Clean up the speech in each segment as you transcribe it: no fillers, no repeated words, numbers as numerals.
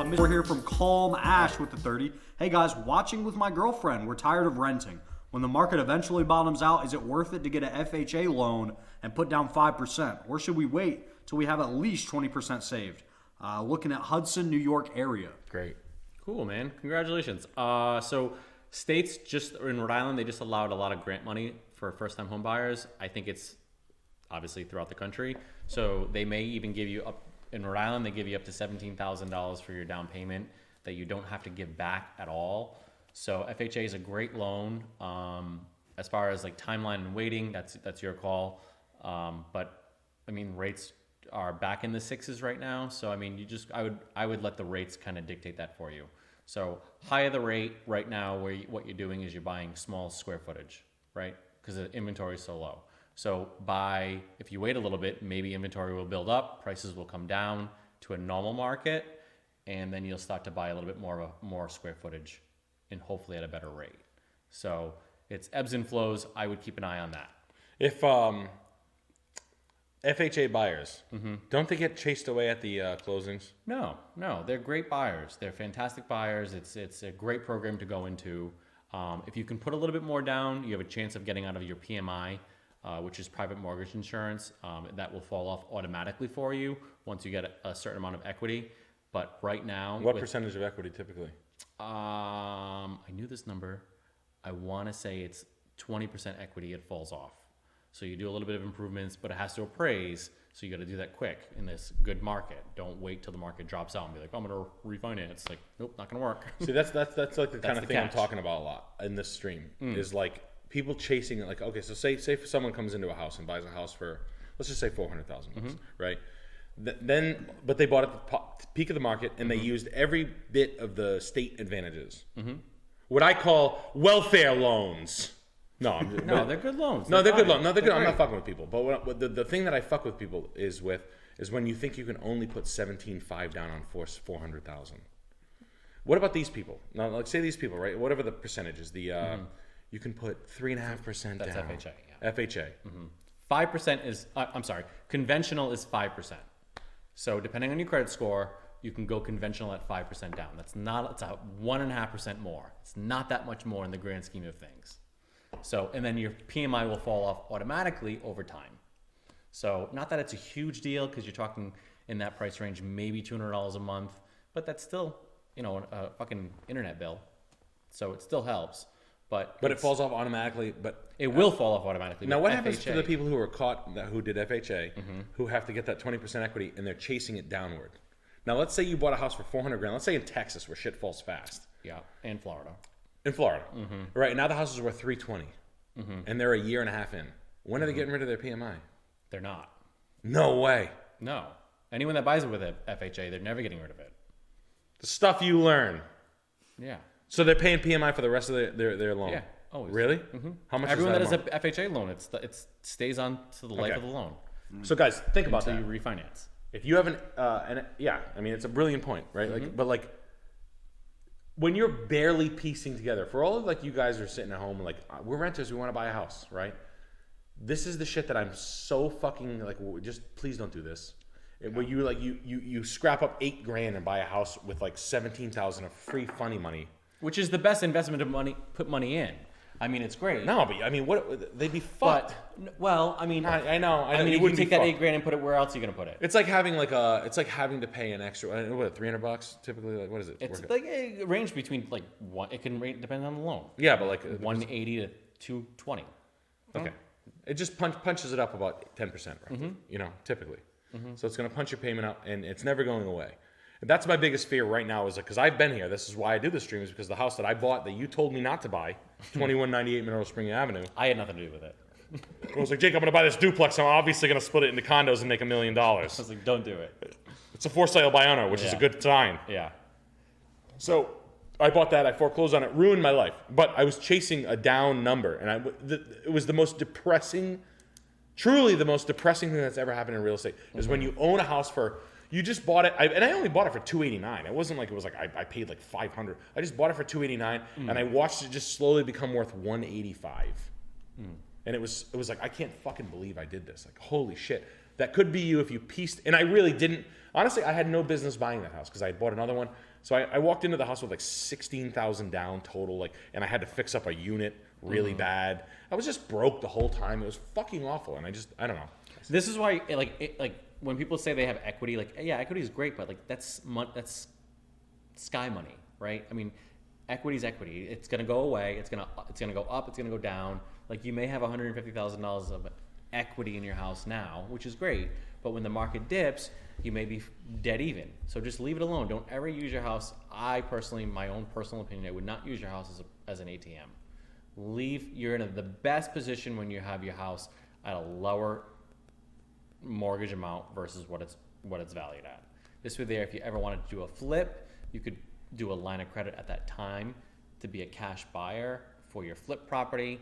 We're here from Calm Ash with the 30. Hey guys, watching with my girlfriend. We're tired of renting. When the market eventually bottoms out, is it worth it to get an FHA loan and put down 5%? Or should we wait till we have at least 20% saved? Looking at Hudson, New York area. Great. Cool, man. Congratulations. So states just in Rhode Island, they just allowed a lot of grant money for first-time home buyers. I think it's obviously throughout the country. So they may even give you up in Rhode Island, they give you up to $17,000 for your down payment that you don't have to give back at all. So FHA is a great loan. As far as like timeline and waiting, that's your call. But I mean, rates are back in the sixes right now. So I mean, I would let the rates kind of dictate that for you. So higher the rate right now, what you're doing is you're buying small square footage, right? Because the inventory is so low. So if you wait a little bit, maybe inventory will build up, prices will come down to a normal market, and then you'll start to buy a little bit more square footage, and hopefully at a better rate. So it's ebbs and flows. I would keep an eye on that. If FHA buyers, don't they get chased away at the closings? No, they're great buyers. They're fantastic buyers. It's a great program to go into. If you can put a little bit more down, you have a chance of getting out of your PMI, which is private mortgage insurance. That will fall off automatically for you once you get a certain amount of equity. But right now, what percentage of equity typically? I knew this number. I want to say it's 20% equity. It falls off. So you do a little bit of improvements, but it has to appraise. So you got to do that quick in this good market. Don't wait till the market drops out and be like, oh, I'm going to refinance. Like, nope, not going to work. See, that's like the kind of thing I'm talking about a lot in this stream is like people chasing it. Like, okay, so say if someone comes into a house and buys a house for, let's just say $400,000, right? But they bought at the peak of the market and they used every bit of the state advantages. What I call welfare loans. No, they're good loans. No, they're good loans. No, they're good. I'm not fucking with people. But the thing that I fuck with people is when you think you can only put 17.5 down on $400,000. What about these people? Now, like say these people, right? Whatever the percentage is, you can put 3.5% down. That's FHA. Yeah. FHA. 5% is. I'm sorry. Conventional is 5%. So depending on your credit score, you can go conventional at 5% down. It's a 1.5% more. It's not that much more in the grand scheme of things. So, and then your PMI will fall off automatically over time. So not that it's a huge deal because you're talking in that price range, maybe $200 a month, but that's still, a fucking internet bill. So it still helps, but it falls off automatically, but it will fall off automatically. Now what happens to the people who are caught who did FHA, who have to get that 20% equity and they're chasing it downward? Now let's say you bought a house for $400,000. Let's say in Texas where shit falls fast. Yeah, and Florida. In Florida, right now the house is worth $320, and they're a year and a half in. When are they getting rid of their PMI? They're not. No way. No, anyone that buys it with a FHA, they're never getting rid of it. The stuff you learn. Yeah. So they're paying PMI for the rest of their loan. Yeah, always. Really? How much? Everyone that has a FHA loan, it stays on to the life of the loan. So guys, think about that. Until you refinance. If you have it's a brilliant point, right? When you're barely piecing together, for all of like you guys are sitting at home like we're renters, we want to buy a house, right? This is the shit that I'm so fucking like. Just please don't do this. Where you like you scrap up $8,000 and buy a house with like $17,000 of free funny money, which is the best investment of money. Put money in. I mean, it's great. No, but I mean, what they'd be fucked. I mean, I know. I mean, if you take that $8,000 and put it where else are you gonna put it? It's like having it's like having to pay an extra. What, $300 typically? Like, what is it? It's like a range between like one. It can depend on the loan. Yeah, but like 180 to 220. Okay, it just punches it up about 10%, right? Typically. So it's gonna punch your payment up, and it's never going away. And that's my biggest fear right now is because I've been here. This is why I do the streams because the house that I bought that you told me not to buy, 2198 Mineral Spring Avenue. I had nothing to do with it. I was like, Jake, I'm going to buy this duplex. I'm obviously going to split it into condos and make $1 million. I was like, don't do it. It's a for sale by owner, which is a good sign. Yeah. So I bought that. I foreclosed on it. Ruined my life. But I was chasing a down number. And it was the most depressing, truly the most depressing thing that's ever happened in real estate is when you own a house for... You just bought it, and I only bought it for $289. It wasn't like I paid like $500. I just bought it for $289, and I watched it just slowly become worth $185. And it was like I can't fucking believe I did this. Like holy shit. That could be you if you pieced, and I really didn't. Honestly, I had no business buying that house because I had bought another one. So I walked into the house with like 16,000 down total, like, and I had to fix up a unit really bad. I was just broke the whole time. It was fucking awful, and I don't know. This is why, like when people say they have equity, like, yeah, equity is great, but like that's sky money, right? I mean, equity is equity. It's gonna go away. It's gonna go up. It's gonna go down. Like you may have $150,000 of equity in your house now, which is great, but when the market dips, you may be dead even. So just leave it alone. Don't ever use your house. I personally, my own personal opinion, I would not use your house as an ATM. You're in the best position when you have your house at a lower mortgage amount versus what it's valued at. This way there, if you ever wanted to do a flip, you could do a line of credit at that time to be a cash buyer for your flip property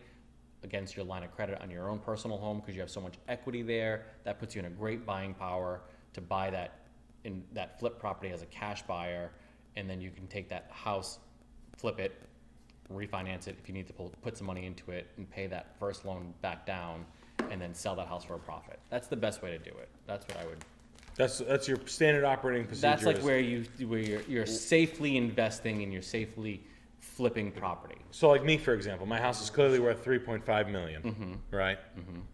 against your line of credit on your own personal home because you have so much equity there. That puts you in a great buying power to buy that flip property as a cash buyer, and then you can take that house, flip it, refinance it if you need to put some money into it and pay that first loan back down, and then sell that house for a profit. That's the best way to do it. That's what I would. That's your standard operating procedure. That's like where you're safely investing and you're safely flipping property. So like me, for example, my house is clearly worth $3.5 million, right?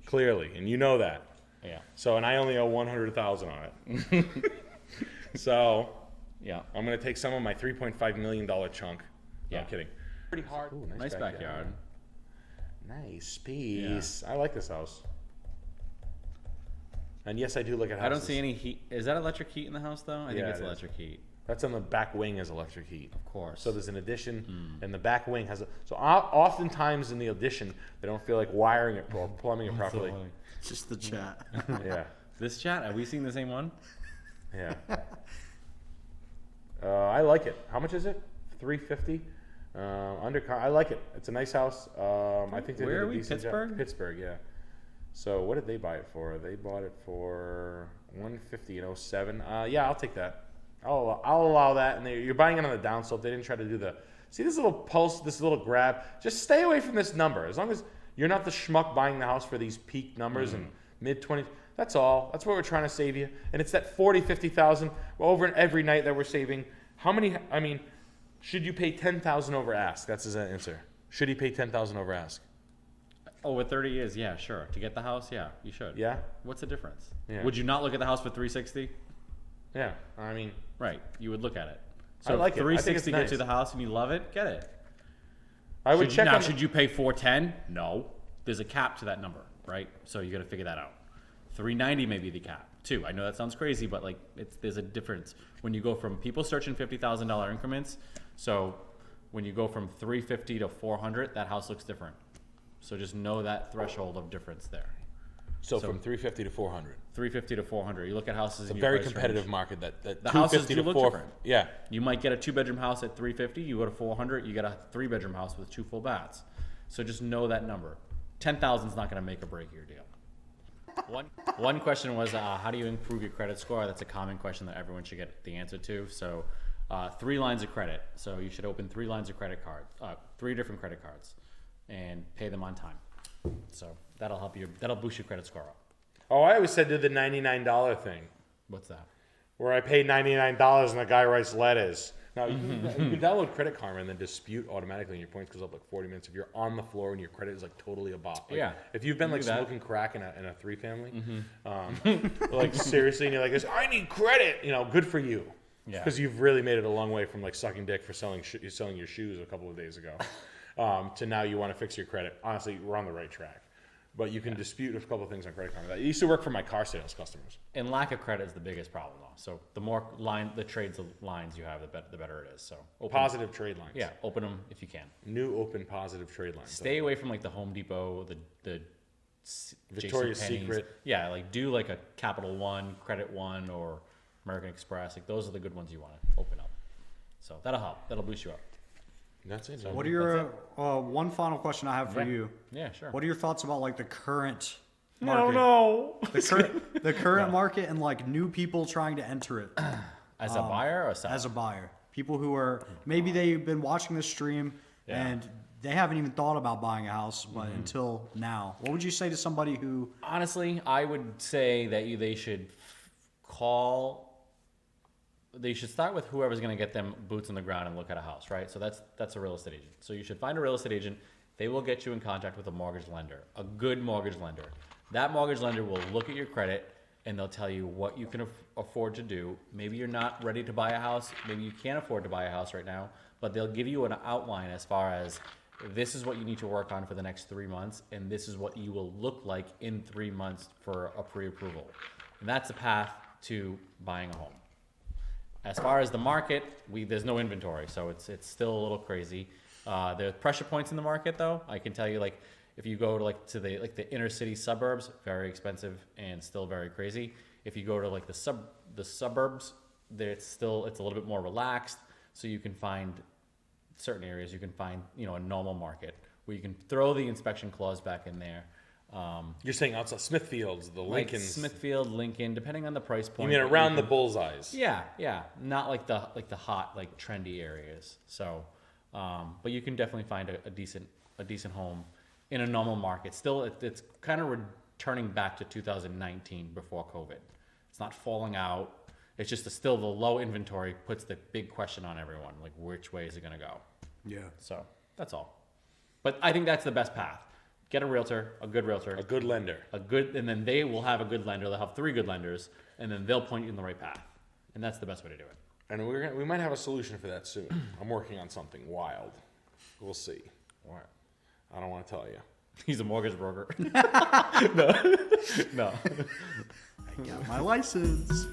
Clearly, and you know that. Yeah. So, and I only owe $100,000 on it. So, yeah, I'm gonna take some of my $3.5 million chunk. No, Yeah. I'm kidding. Pretty hard. Ooh, nice backyard. Nice piece. I like this house. And yes, I do look at houses. I don't see any heat. Is that electric heat in the house though? I think it's it is. electric heat. That's on the back wing as electric heat. Of course. So there's an addition, and the back wing has so oftentimes in the addition, they don't feel like wiring it or plumbing it properly. Just the chat. Yeah. This chat, are we seeing the same one? Yeah. I like it. How much is it? $350. I like it. It's a nice house. I think they Where did are a we? decent Pittsburgh? job. Pittsburgh, yeah. So what did they buy it for? They bought it for $150 in 07. Yeah, I'll take that. I'll allow that. And you're buying it on the down slope. They didn't try to do see this little pulse, this little grab. Just stay away from this number. As long as you're not the schmuck buying the house for these peak numbers and mid 20s. That's all. That's what we're trying to save you. And it's that 40, 50,000 over every night that we're saving. How many? I mean, should you pay 10,000 over ask? That's his answer. Should he pay 10,000 over ask? Over 30 years, yeah, sure. To get the house, yeah, you should. Yeah. What's the difference? Yeah. Would you not look at the house for 360? Yeah. I mean, Right, you would look at it. So I like if it. I think it's 360 gets nice. you the house and you love it, get it. I would check. Should you pay 410? No. There's a cap to that number, right? So you got to figure that out. 390 may be the cap too. I know that sounds crazy, but like there's a difference when you go from people searching $50,000 increments. So when you go from 350 to 400, that house looks different. So just know that threshold of difference there. So from 350 to 400. 350 to 400. You look at houses. It's a in your very price competitive range. market. That The houses 250 do to look 4. different. Yeah. You might get a 2-bedroom house at 350. You go to 400. You get a 3-bedroom house with 2 full baths. So just know that number. 10,000 is not going to make or break your deal. One question was, how do you improve your credit score? That's a common question that everyone should get the answer to. So 3 lines of credit. So you should open 3 lines of credit card, 3 different credit cards, and pay them on time. So that'll help you. That'll boost your credit score up. Oh, I always said do the $99 thing, What's that? where I pay $99 and the guy writes letters. Now you can download Credit Karma and then dispute automatically, and your points goes up like 40 minutes if you're on the floor and your credit is like totally a bop. Like, Yeah. If you've been You like do that. smoking crack in a 3-family, like seriously, and you're like, I need credit. Good for you. Yeah. Because you've really made it a long way from like sucking dick for selling your shoes a couple of days ago, to now you want to fix your credit. Honestly, we're on the right track. But you can dispute a couple of things on Credit Karma. It used to work for my car sales customers. And lack of credit is the biggest problem, though. So the more the trades lines you have, the better it is. So Positive trade lines. Yeah, open them if you can. New open positive trade lines. Stay away from like the Home Depot, the Victoria's JCPenney's. Secret. Yeah, like do like a Capital One, Credit One, or American Express. Like those are the good ones you want to open up. So that'll help. That'll boost you up. That's it. What are your one final question I have for you? Yeah, sure. What are your thoughts about like the current market? No. The current market and like new people trying to enter it As a buyer or a seller? as a buyer. People who are maybe they've been watching this stream and they haven't even thought about buying a house, but until now. What would you say to somebody who... Honestly, I would say that they should they should start with whoever's going to get them boots on the ground and look at a house, right? So that's a real estate agent. So you should find a real estate agent. They will get you in contact with a mortgage lender, a good mortgage lender. That mortgage lender will look at your credit and they'll tell you what you can afford to do. Maybe you're not ready to buy a house. Maybe you can't afford to buy a house right now, but they'll give you an outline as far as this is what you need to work on for the next 3 months, and this is what you will look like in 3 months for a pre-approval. And that's the path to buying a home. As far as the market, there's no inventory, so it's still a little crazy. There are pressure points in the market, though. I can tell you, like, if you go to the inner city suburbs, very expensive and still very crazy. If you go to like the suburbs, it's a little bit more relaxed, so you can find certain areas. You can find a normal market where you can throw the inspection clause back in there. You're saying outside Smithfields, the Like Lincolns. Smithfield, Lincoln, depending on the price point. You mean around the bullseyes? Yeah, not like the hot, like trendy areas. So, but you can definitely find a decent home in a normal market. Still, it's kind of returning back to 2019 before COVID. It's not falling out. It's just still the low inventory puts the big question on everyone, like which way is it going to go? Yeah. So that's all. But I think that's the best path. Get a realtor, a good realtor, A good lender. and then they will have a good lender. They'll have 3 good lenders, and then they'll point you in the right path. And that's the best way to do it. And we might have a solution for that soon. I'm working on something wild. We'll see. What? I don't want to tell you. He's a mortgage broker. I got my license.